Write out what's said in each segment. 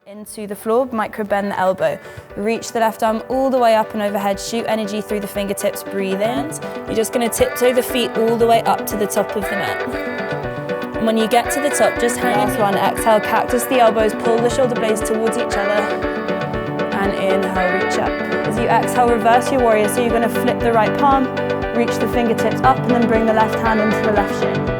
Into the floor, micro bend the elbow. Reach the left arm all the way up and overhead, shoot energy through the fingertips, breathe in. You're just going to tiptoe the feet all the way up to the top of the mat. And when you get to the top, just hang on. Last one, exhale, cactus the elbows, pull the shoulder blades towards each other. And inhale, reach up. As you exhale, reverse your warrior. So you're going to flip the right palm, reach the fingertips up, and then bring the left hand into the left shin.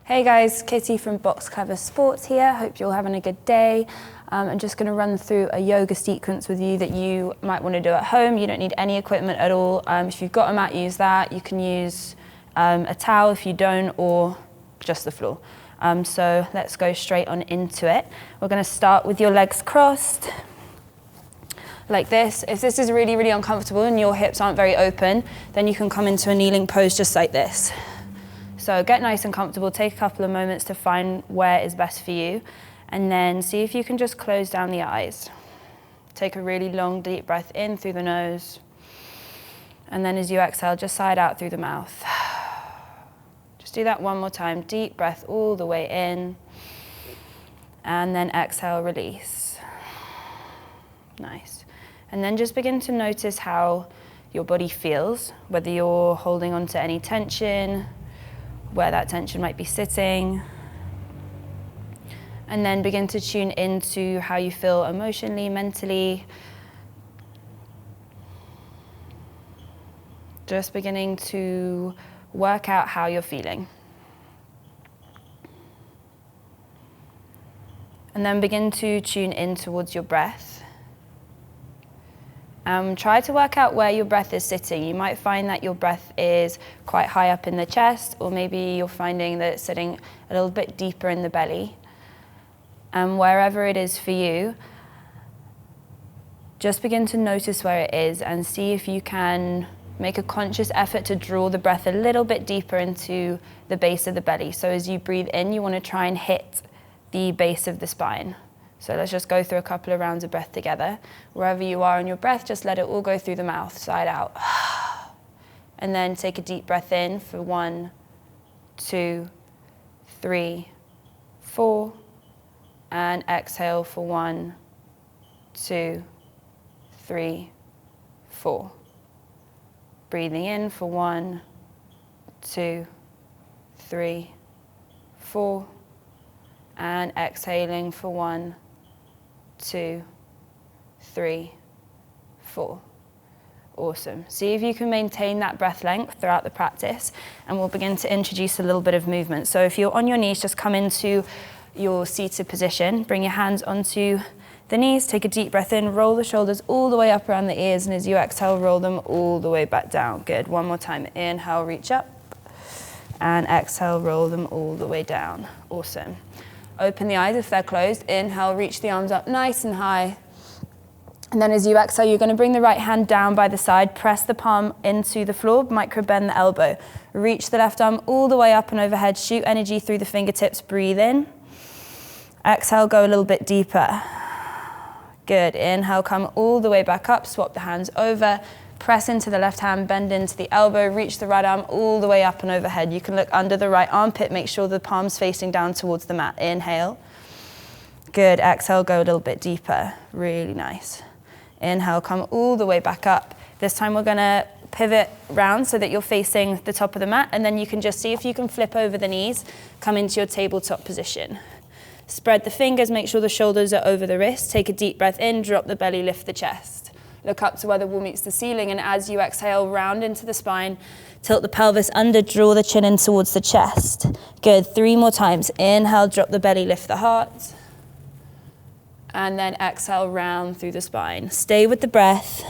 Hey guys, Kitty from Box Clever Sports here. Hope you're all having a good day. I'm just going to run through a yoga sequence with you that you might want to do at home. You don't need any equipment at all. If you've got a mat, use that. You can use a towel if you don't, or just the floor. So let's go straight on into it. We're going to start with your legs crossed, like this. If this is really, really uncomfortable and your hips aren't very open, then you can come into a kneeling pose just like this. So get nice and comfortable, take a couple of moments to find where is best for you, and then see if you can just close down the eyes. Take a really long, deep breath in through the nose, and then as you exhale, just sigh it out through the mouth. Just do that one more time. Deep breath all the way in, and then exhale, release. Nice. And then just begin to notice how your body feels, whether you're holding on to any tension, where that tension might be sitting, and then begin to tune into how you feel emotionally, mentally. Just beginning to work out how you're feeling. And then begin to tune in towards your breath. Try to work out where your breath is sitting. You might find that your breath is quite high up in the chest, or maybe you're finding that it's sitting a little bit deeper in the belly. And wherever it is for you, just begin to notice where it is and see if you can make a conscious effort to draw the breath a little bit deeper into the base of the belly. So as you breathe in, you want to try and hit the base of the spine. So let's just go through a couple of rounds of breath together. Wherever you are on your breath, just let it all go through the mouth, side out. And then take a deep breath in for 1, 2, 3, 4. And exhale for 1, 2, 3, 4. Breathing in for 1, 2, 3, 4. And exhaling for 1, 2, 3, 4. Awesome. See if you can maintain that breath length throughout the practice, and we'll begin to introduce a little bit of movement. So if you're on your knees, just come into your seated position. Bring your hands onto the knees, take a deep breath in, roll the shoulders all the way up around the ears, and as you exhale, roll them all the way back down. Good. One more time. Inhale, reach up, and exhale, roll them all the way down. Awesome. Open the eyes if they're closed. Inhale, reach the arms up nice and high. And then as you exhale, you're going to bring the right hand down by the side, press the palm into the floor, micro bend the elbow. Reach the left arm all the way up and overhead, shoot energy through the fingertips, breathe in. Exhale, go a little bit deeper. Good. Inhale, come all the way back up, swap the hands over. Press into the left hand, bend into the elbow, reach the right arm all the way up and overhead. You can look under the right armpit, make sure the palm's facing down towards the mat. Inhale. Good. Exhale, go a little bit deeper. Really nice. Inhale, come all the way back up. This time we're going to pivot round so that you're facing the top of the mat, and then you can just see if you can flip over the knees, come into your tabletop position. Spread the fingers, make sure the shoulders are over the wrists. Take a deep breath in, drop the belly, lift the chest. Look up to where the wall meets the ceiling, and as you exhale, round into the spine, tilt the pelvis under, draw the chin in towards the chest. Good, 3 more times. Inhale, drop the belly, lift the heart. And then exhale, round through the spine. Stay with the breath.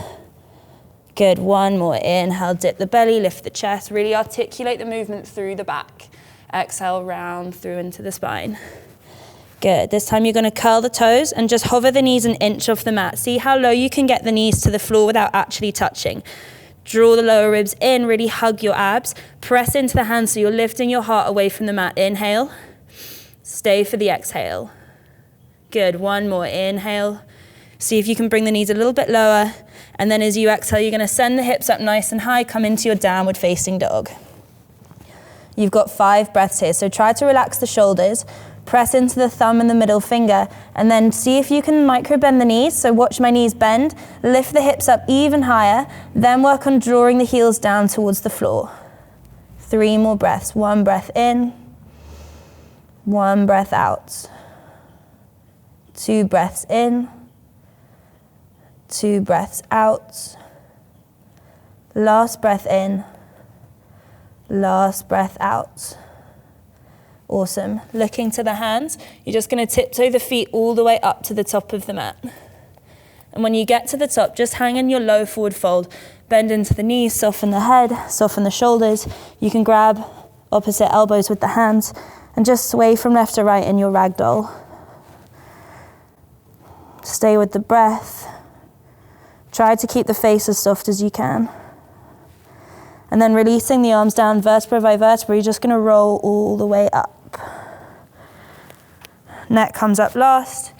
Good, 1 more. Inhale, dip the belly, lift the chest. Really articulate the movement through the back. Exhale, round through into the spine. Good. This time you're going to curl the toes and just hover the knees an inch off the mat. See how low you can get the knees to the floor without actually touching. Draw the lower ribs in, really hug your abs. Press into the hands so you're lifting your heart away from the mat. Inhale. Stay for the exhale. Good. One more. Inhale. See if you can bring the knees a little bit lower. And then as you exhale, you're going to send the hips up nice and high. Come into your downward facing dog. You've got 5 breaths here. So try to relax the shoulders. Press into the thumb and the middle finger, and then see if you can micro bend the knees. So watch my knees bend, lift the hips up even higher, then work on drawing the heels down towards the floor. 3 more breaths. 1 breath in, 1 breath out. 2 breaths in, 2 breaths out. Last breath in, last breath out. Awesome. Looking to the hands, you're just going to tiptoe the feet all the way up to the top of the mat. And when you get to the top, just hang in your low forward fold. Bend into the knees, soften the head, soften the shoulders. You can grab opposite elbows with the hands and just sway from left to right in your ragdoll. Stay with the breath. Try to keep the face as soft as you can. And then releasing the arms down vertebra by vertebra, you're just going to roll all the way up. Neck comes up last.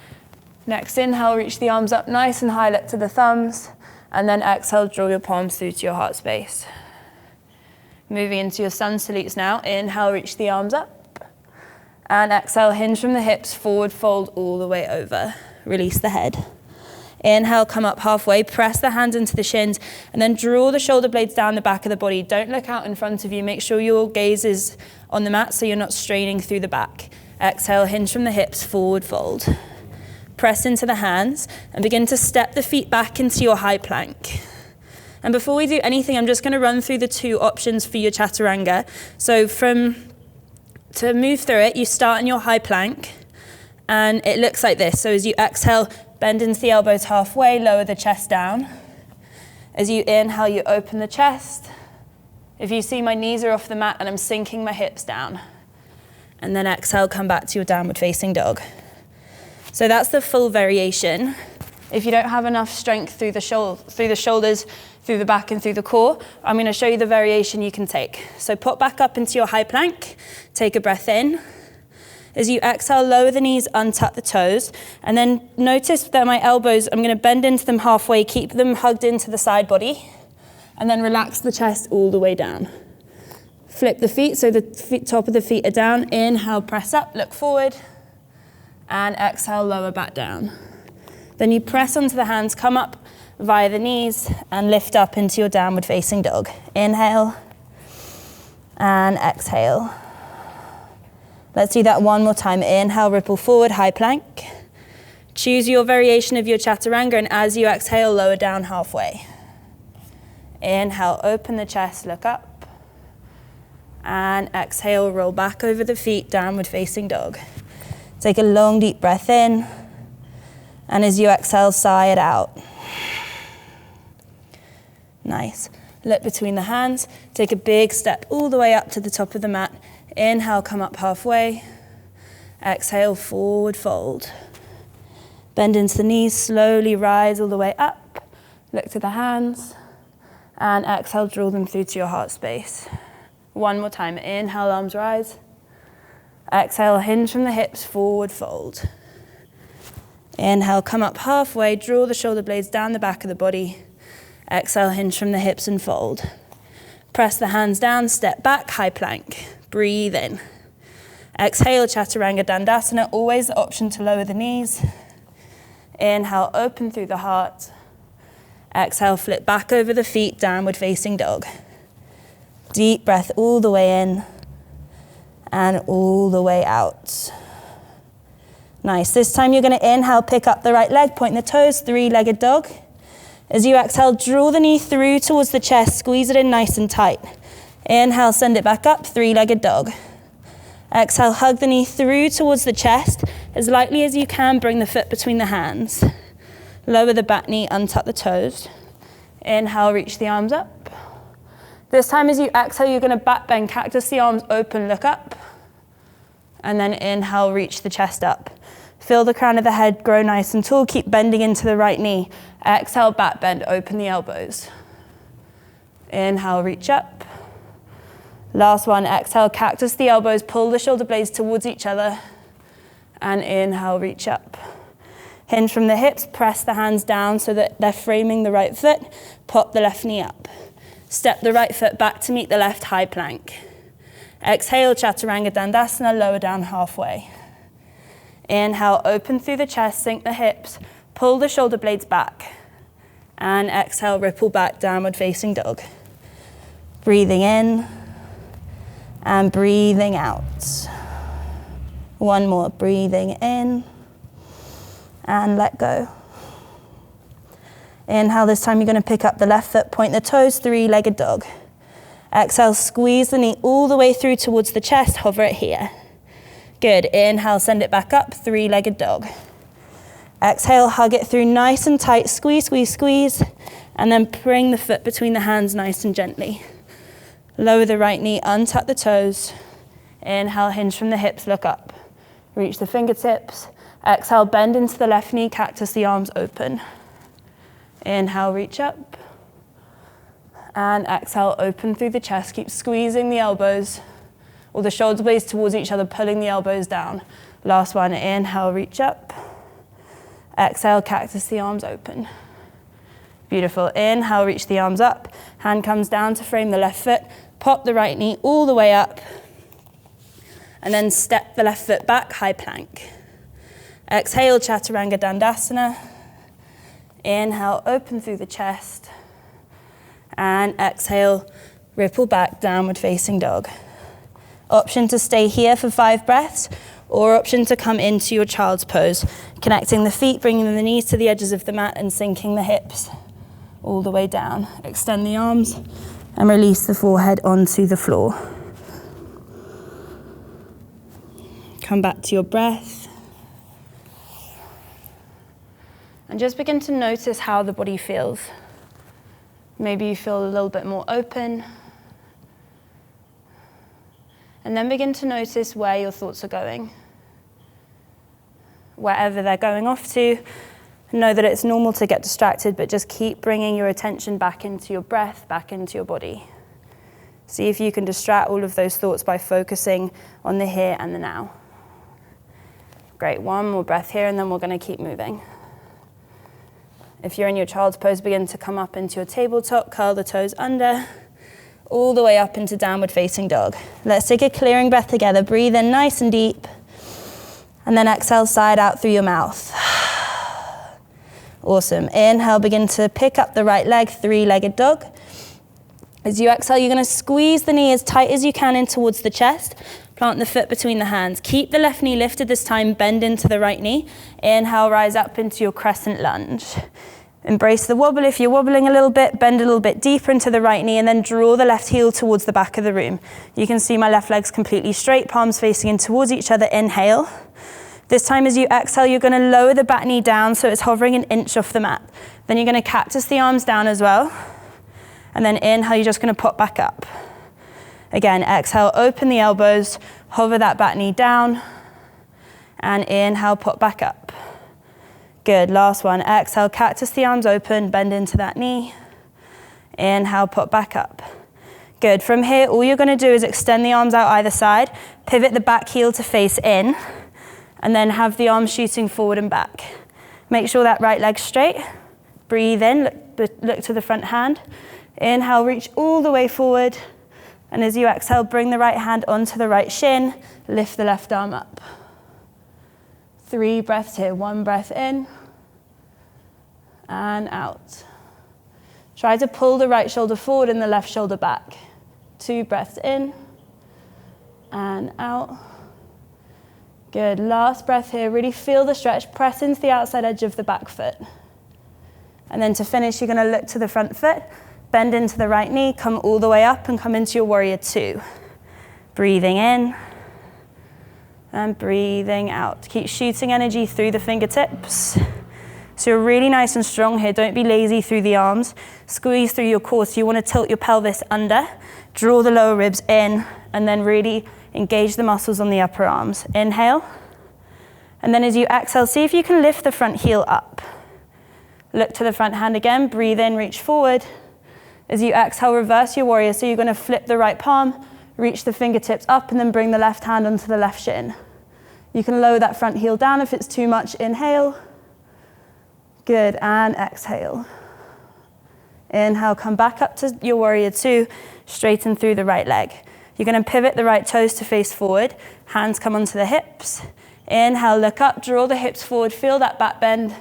Next inhale, reach the arms up nice and high, lift to the thumbs. And then exhale, draw your palms through to your heart space. Moving into your sun salutes now. Inhale, reach the arms up. And exhale, hinge from the hips, forward fold all the way over. Release the head. Inhale, come up halfway, press the hands into the shins, and then draw the shoulder blades down the back of the body. Don't look out in front of you. Make sure your gaze is on the mat so you're not straining through the back. Exhale, hinge from the hips, forward fold. Press into the hands and begin to step the feet back into your high plank. And before we do anything, I'm just going to run through the 2 options for your chaturanga. So to move through it, you start in your high plank, and it looks like this. So as you exhale, bend into the elbows halfway, lower the chest down. As you inhale, you open the chest. If you see, my knees are off the mat and I'm sinking my hips down. And then exhale, come back to your downward facing dog. So that's the full variation. If you don't have enough strength through the shoulders, through the back and through the core, I'm going to show you the variation you can take. So pop back up into your high plank, take a breath in. As you exhale, lower the knees, untuck the toes, and then notice that my elbows, I'm going to bend into them halfway, keep them hugged into the side body, and then relax the chest all the way down. Flip the feet so the top of the feet are down. Inhale, press up, look forward, and exhale, lower back down. Then you press onto the hands, come up via the knees, and lift up into your downward facing dog. Inhale, and exhale. Let's do that one more time. Inhale, ripple forward, high plank. Choose your variation of your chaturanga, and as you exhale, lower down halfway. Inhale, open the chest, look up. And exhale, roll back over the feet, downward facing dog. Take a long, deep breath in. And as you exhale, sigh it out. Nice. Look between the hands. Take a big step all the way up to the top of the mat. Inhale, come up halfway. Exhale, forward fold. Bend into the knees, slowly rise all the way up. Look to the hands. And exhale, draw them through to your heart space. One more time. Inhale, arms rise. Exhale, hinge from the hips, forward fold. Inhale, come up halfway, draw the shoulder blades down the back of the body. Exhale, hinge from the hips and fold. Press the hands down, step back, high plank. Breathe in. Exhale, Chaturanga Dandasana, always the option to lower the knees. Inhale, open through the heart. Exhale, flip back over the feet, downward facing dog. Deep breath all the way in and all the way out. Nice. This time you're going to inhale, pick up the right leg, point the toes, three-legged dog. As you exhale, draw the knee through towards the chest, squeeze it in nice and tight. Inhale, send it back up, three-legged dog. Exhale, hug the knee through towards the chest. As lightly as you can, bring the foot between the hands. Lower the back knee, untuck the toes. Inhale, reach the arms up. This time as you exhale, you're going to back bend, cactus the arms open, look up. And then inhale, reach the chest up. Feel the crown of the head grow nice and tall. Keep bending into the right knee. Exhale, back bend, open the elbows. Inhale, reach up. Last one, exhale, cactus the elbows, pull the shoulder blades towards each other. And inhale, reach up. Hinge from the hips, press the hands down so that they're framing the right foot. Pop the left knee up. Step the right foot back to meet the left high plank. Exhale, Chaturanga Dandasana, lower down halfway. Inhale, open through the chest, sink the hips, pull the shoulder blades back. And exhale, ripple back, downward facing dog. Breathing in and breathing out. One more, breathing in and let go. Inhale, this time you're going to pick up the left foot, point the toes, three-legged dog. Exhale, squeeze the knee all the way through towards the chest, hover it here. Good, inhale, send it back up, three-legged dog. Exhale, hug it through nice and tight, squeeze, squeeze, squeeze, and then bring the foot between the hands nice and gently. Lower the right knee, untuck the toes. Inhale, hinge from the hips, look up. Reach the fingertips. Exhale, bend into the left knee, cactus the arms open. Inhale, reach up. And exhale, open through the chest. Keep squeezing the elbows or the shoulder blades towards each other, pulling the elbows down. Last one, inhale, reach up. Exhale, cactus the arms open. Beautiful. Inhale, reach the arms up. Hand comes down to frame the left foot. Pop the right knee all the way up. And then step the left foot back, high plank. Exhale, Chaturanga Dandasana. Inhale, open through the chest. And exhale, ripple back, downward facing dog. Option to stay here for 5 breaths, or option to come into your child's pose, connecting the feet, bringing the knees to the edges of the mat and sinking the hips all the way down. Extend the arms and release the forehead onto the floor. Come back to your breath. And just begin to notice how the body feels. Maybe you feel a little bit more open. And then begin to notice where your thoughts are going. Wherever they're going off to, know that it's normal to get distracted, but just keep bringing your attention back into your breath, back into your body. See if you can distract all of those thoughts by focusing on the here and the now. Great, one more breath here, and then we're going to keep moving. If you're in your child's pose, begin to come up into your tabletop, curl the toes under, all the way up into downward facing dog. Let's take a clearing breath together. Breathe in nice and deep, and then exhale, side out through your mouth. Awesome. Inhale, begin to pick up the right leg, three-legged dog. As you exhale, you're going to squeeze the knee as tight as you can in towards the chest. Plant the foot between the hands. Keep the left knee lifted this time, bend into the right knee. Inhale, rise up into your crescent lunge. Embrace the wobble. If you're wobbling a little bit, bend a little bit deeper into the right knee and then draw the left heel towards the back of the room. You can see my left leg's completely straight, palms facing in towards each other. Inhale. This time as you exhale, you're going to lower the back knee down so it's hovering an inch off the mat. Then you're going to cactus the arms down as well. And then inhale, you're just going to pop back up. Again, exhale, open the elbows, hover that back knee down. And inhale, pop back up. Good, last one. Exhale, cactus the arms open, bend into that knee. Inhale, pop back up. Good, from here, all you're going to do is extend the arms out either side, pivot the back heel to face in, and then have the arms shooting forward and back. Make sure that right leg's straight. Breathe in, look to the front hand. Inhale, reach all the way forward. And as you exhale, bring the right hand onto the right shin, lift the left arm up. 3 breaths here. 1 breath in and out. Try to pull the right shoulder forward and the left shoulder back. 2 breaths in and out. Good. Last breath here. Really feel the stretch. Press into the outside edge of the back foot. And then to finish, you're going to look to the front foot, bend into the right knee, come all the way up and come into your warrior 2. Breathing in and breathing out. Keep shooting energy through the fingertips. So you're really nice and strong here. Don't be lazy through the arms. Squeeze through your core. So you want to tilt your pelvis under, draw the lower ribs in, and then really Engage the muscles on the upper arms. Inhale. And then as you exhale, see if you can lift the front heel up. Look to the front hand again. Breathe in, reach forward. As you exhale, reverse your warrior. So you're going to flip the right palm, reach the fingertips up, and then bring the left hand onto the left shin. You can lower that front heel down if it's too much. Inhale. Good, and exhale. Inhale, come back up to your warrior two, straighten through the right leg. You're going to pivot the right toes to face forward. Hands come onto the hips. Inhale, look up, draw the hips forward, feel that back bend.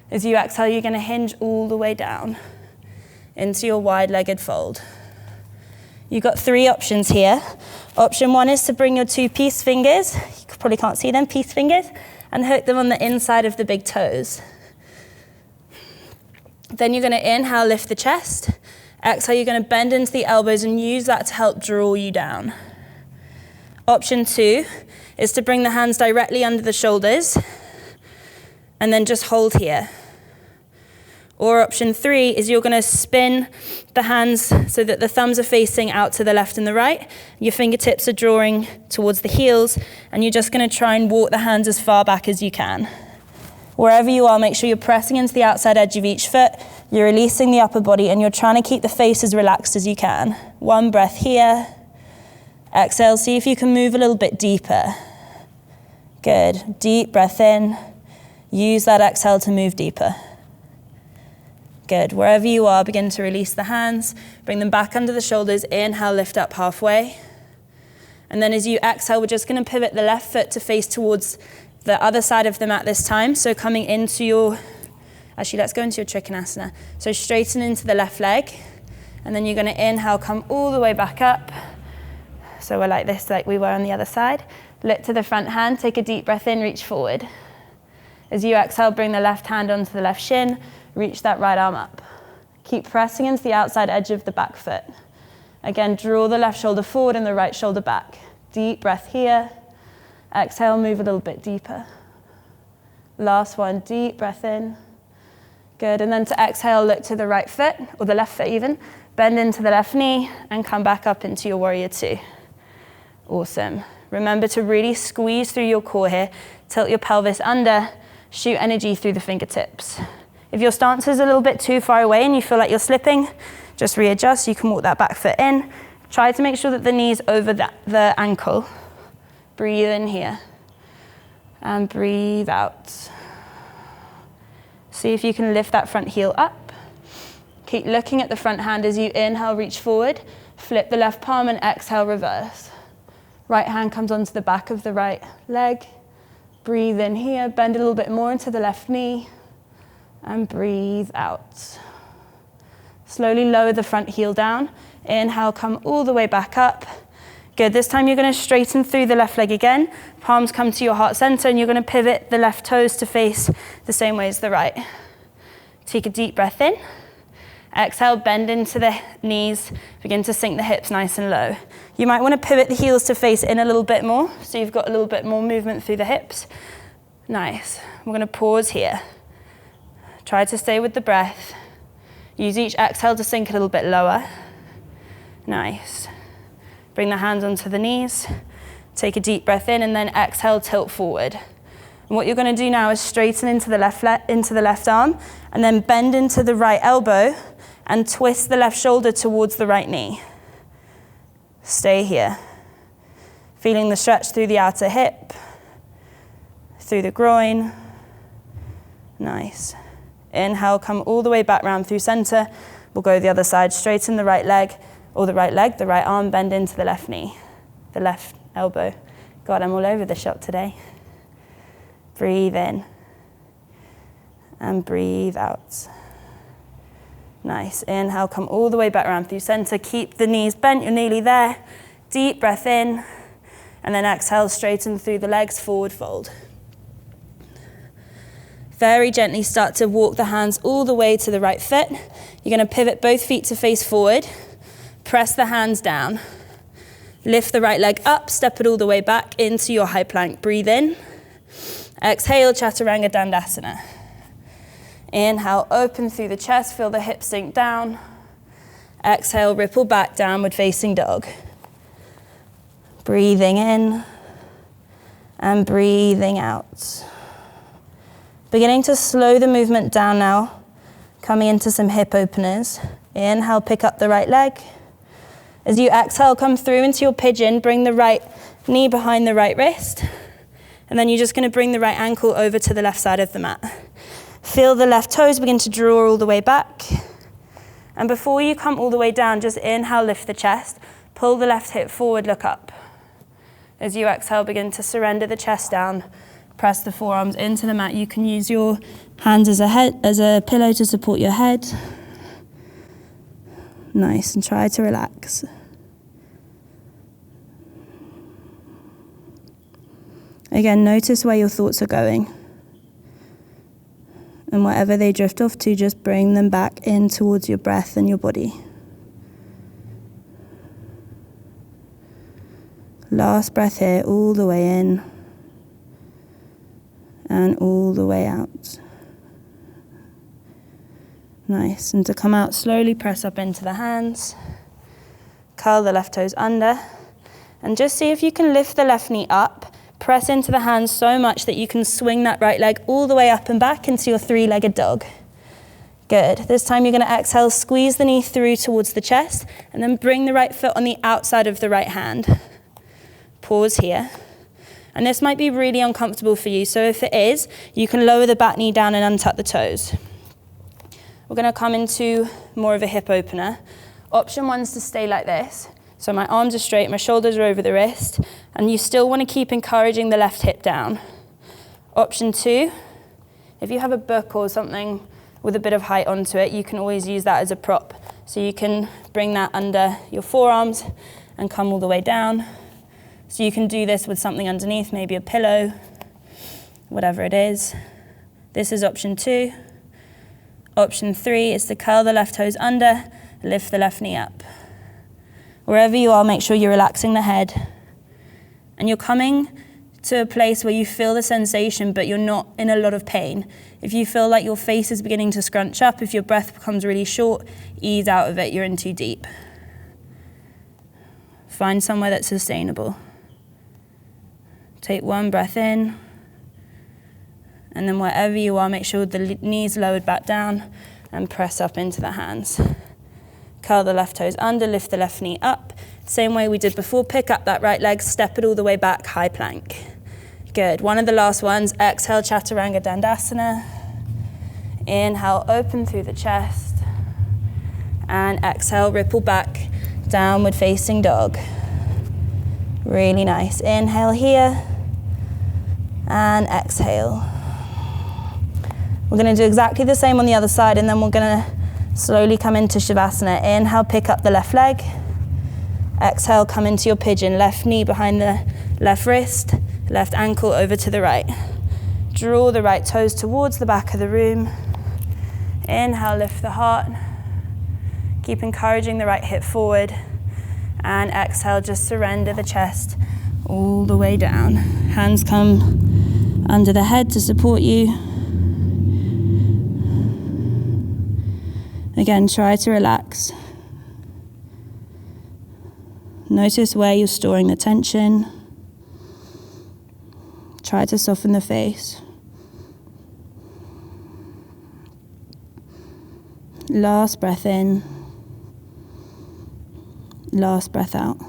As you exhale, you're going to hinge all the way down into your wide-legged fold. You've got three options here. Option one is to bring your two peace fingers, you probably can't see them, peace fingers, and hook them on the inside of the big toes. Then you're going to inhale, lift the chest. Exhale, you're going to bend into the elbows and use that to help draw you down. Option two is to bring the hands directly under the shoulders and then just hold here. Or option three is you're going to spin the hands so that the thumbs are facing out to the left and the right. Your fingertips are drawing towards the heels, and you're just going to try and walk the hands as far back as you can. Wherever you are, make sure you're pressing into the outside edge of each foot, you're releasing the upper body, and you're trying to keep the face as relaxed as you can. One breath here. Exhale, see if you can move a little bit deeper. Good. Deep breath in. Use that exhale to move deeper. Good. Wherever you are, begin to release the hands. Bring them back under the shoulders. Inhale, lift up halfway. And then as you exhale, we're just going to pivot the left foot to face towards the other side of the mat this time. So coming into your, actually let's go into your Trikonasana. So straighten into the left leg. And then you're going to inhale, come all the way back up. So we're like this, like we were on the other side. Look to the front hand, take a deep breath in, reach forward. As you exhale, bring the left hand onto the left shin. Reach that right arm up. Keep pressing into the outside edge of the back foot. Again, draw the left shoulder forward and the right shoulder back. Deep breath here. Exhale, move a little bit deeper. Last one, deep breath in. Good, and then to exhale, look to the right foot, or the left foot even. Bend into the left knee and come back up into your warrior two. Awesome. Remember to really squeeze through your core here. Tilt your pelvis under. Shoot energy through the fingertips. If your stance is a little bit too far away and you feel like you're slipping, just readjust. You can walk that back foot in. Try to make sure that the knee's over the ankle. Breathe in here. And breathe out. See if you can lift that front heel up. Keep looking at the front hand as you inhale, reach forward. Flip the left palm and exhale, reverse. Right hand comes onto the back of the right leg. Breathe in here. Bend a little bit more into the left knee. And breathe out. Slowly lower the front heel down. Inhale, come all the way back up. Good, this time you're going to straighten through the left leg again. Palms come to your heart center and you're going to pivot the left toes to face the same way as the right. Take a deep breath in. Exhale, bend into the knees. Begin to sink the hips nice and low. You might want to pivot the heels to face in a little bit more so you've got a little bit more movement through the hips. Nice. We're going to pause here. Try to stay with the breath. Use each exhale to sink a little bit lower. Nice. Bring the hands onto the knees. Take a deep breath in and then exhale, tilt forward. And what you're going to do now is straighten into the left arm and then bend into the right elbow and twist the left shoulder towards the right knee. Stay here. Feeling the stretch through the outer hip, through the groin. Nice. Inhale, come all the way back round through center. We'll go the other side. Straighten the right leg, or the right arm, bend into the left knee, the left elbow. God, I'm all over the shop today. Breathe in. And breathe out. Nice. Inhale, come all the way back around through center. Keep the knees bent, you're nearly there. Deep breath in. And then exhale, straighten through the legs, forward fold. Very gently start to walk the hands all the way to the right foot. You're going to pivot both feet to face forward. Press the hands down. Lift the right leg up, step it all the way back into your high plank. Breathe in. Exhale, Chaturanga Dandasana. Inhale, open through the chest, feel the hips sink down. Exhale, ripple back, downward facing dog. Breathing in and breathing out. Beginning to slow the movement down now, coming into some hip openers. Inhale, pick up the right leg. As you exhale, come through into your pigeon, bring the right knee behind the right wrist, and then you're just going to bring the right ankle over to the left side of the mat. Feel the left toes begin to draw all the way back. And before you come all the way down, just inhale, lift the chest, pull the left hip forward, look up. As you exhale, begin to surrender the chest down, press the forearms into the mat. You can use your hands as a pillow to support your head. Nice, and try to relax. Again, notice where your thoughts are going. And whatever they drift off to, just bring them back in towards your breath and your body. Last breath here, all the way in and all the way out. Nice, and to come out, slowly press up into the hands. Curl the left toes under. And just see if you can lift the left knee up. Press into the hands so much that you can swing that right leg all the way up and back into your three-legged dog. Good. This time you're going to exhale, squeeze the knee through towards the chest, and then bring the right foot on the outside of the right hand. Pause here. And this might be really uncomfortable for you, so if it is, you can lower the back knee down and untuck the toes. We're going to come into more of a hip opener. Option 1 is to stay like this. So my arms are straight, my shoulders are over the wrist, and you still want to keep encouraging the left hip down. Option 2, if you have a book or something with a bit of height onto it, you can always use that as a prop. So you can bring that under your forearms and come all the way down. So you can do this with something underneath, maybe a pillow, whatever it is. This is option 2. Option 3 is to curl the left toes under, lift the left knee up. Wherever you are, make sure you're relaxing the head. And you're coming to a place where you feel the sensation, but you're not in a lot of pain. If you feel like your face is beginning to scrunch up, if your breath becomes really short, ease out of it, you're in too deep. Find somewhere that's sustainable. Take one breath in, and then wherever you are, make sure the knees lowered back down and press up into the hands. Curl the left toes under, lift the left knee up. Same way we did before, pick up that right leg, step it all the way back, high plank. Good, one of the last ones, exhale, Chaturanga Dandasana. Inhale, open through the chest. And exhale, ripple back, downward facing dog. Really nice. Inhale here, and exhale. We're gonna do exactly the same on the other side, and then we're gonna slowly come into Shavasana. Inhale, pick up the left leg. Exhale, come into your pigeon. Left knee behind the left wrist, left ankle over to the right. Draw the right toes towards the back of the room. Inhale, lift the heart. Keep encouraging the right hip forward. And exhale, just surrender the chest all the way down. Hands come under the head to support you. Again, try to relax. Notice where you're storing the tension. Try to soften the face. Last breath in. Last breath out.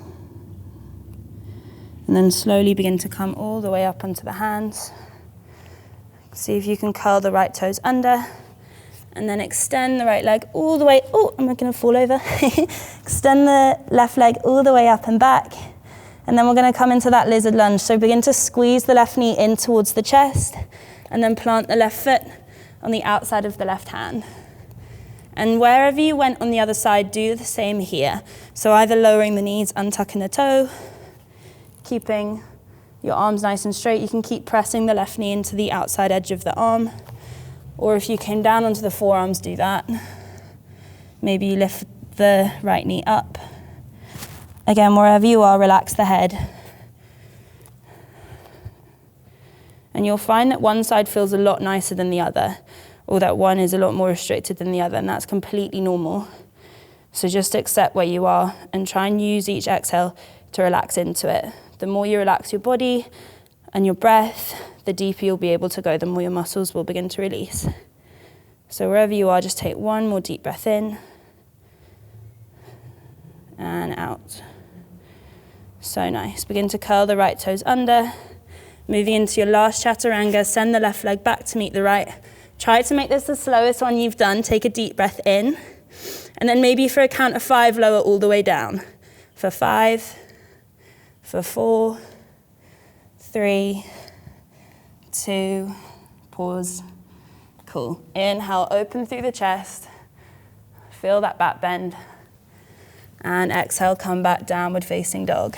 And then slowly begin to come all the way up onto the hands. See if you can curl the right toes under. And then extend the right leg all the way. Oh, I'm going to fall over. Extend the left leg all the way up and back. And then we're going to come into that lizard lunge. So begin to squeeze the left knee in towards the chest. And then plant the left foot on the outside of the left hand. And wherever you went on the other side, do the same here. So either lowering the knees, untucking the toe, keeping your arms nice and straight. You can keep pressing the left knee into the outside edge of the arm. Or if you came down onto the forearms, do that. Maybe you lift the right knee up. Again, wherever you are, relax the head. And you'll find that one side feels a lot nicer than the other, or that one is a lot more restricted than the other, and that's completely normal. So just accept where you are and try and use each exhale to relax into it. The more you relax your body and your breath, the deeper you'll be able to go, the more your muscles will begin to release. So wherever you are, just take one more deep breath in and out. So nice. Begin to curl the right toes under. Moving into your last chaturanga, send the left leg back to meet the right. Try to make this the slowest one you've done. Take a deep breath in. And then maybe for a count of 5, lower all the way down. For 5, for 4, 3, 2, pause. Cool. Inhale, open through the chest. Feel that back bend. And exhale, come back, downward facing dog.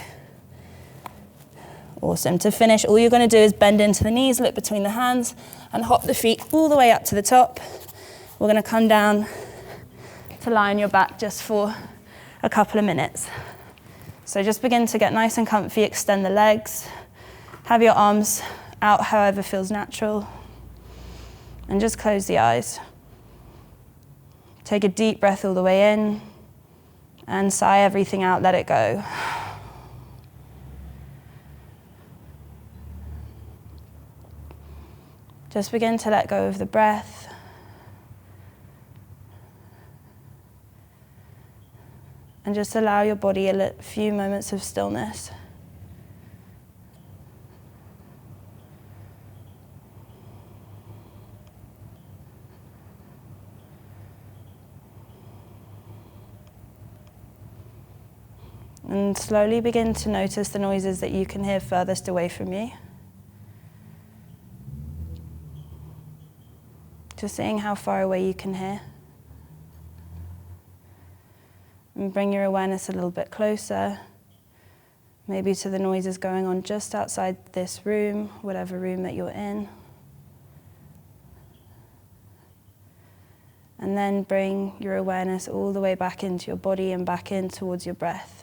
Awesome. To finish, all you're going to do is bend into the knees, look between the hands, and hop the feet all the way up to the top. We're going to come down to lie on your back just for a couple of minutes. So just begin to get nice and comfy, extend the legs, have your arms out however feels natural, and just close the eyes. Take a deep breath all the way in, and sigh everything out, let it go. Just begin to let go of the breath. And just allow your body a few moments of stillness. And slowly begin to notice the noises that you can hear furthest away from you. Just seeing how far away you can hear. And bring your awareness a little bit closer, maybe to the noises going on just outside this room, whatever room that you're in. And then bring your awareness all the way back into your body and back in towards your breath.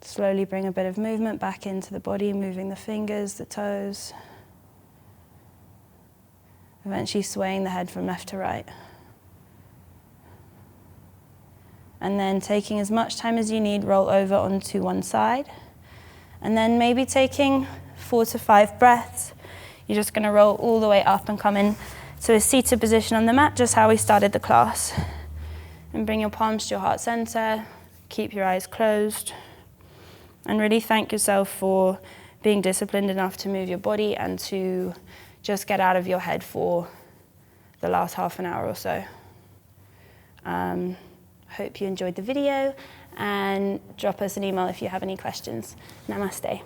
Slowly bring a bit of movement back into the body, moving the fingers, the toes. Eventually swaying the head from left to right. And then taking as much time as you need, roll over onto one side. And then maybe taking 4 to 5 breaths. You're just going to roll all the way up and come in to a seated position on the mat, just how we started the class. And bring your palms to your heart center. Keep your eyes closed. And really thank yourself for being disciplined enough to move your body and to just get out of your head for the last half an hour or so. Hope you enjoyed the video, and drop us an email if you have any questions. Namaste.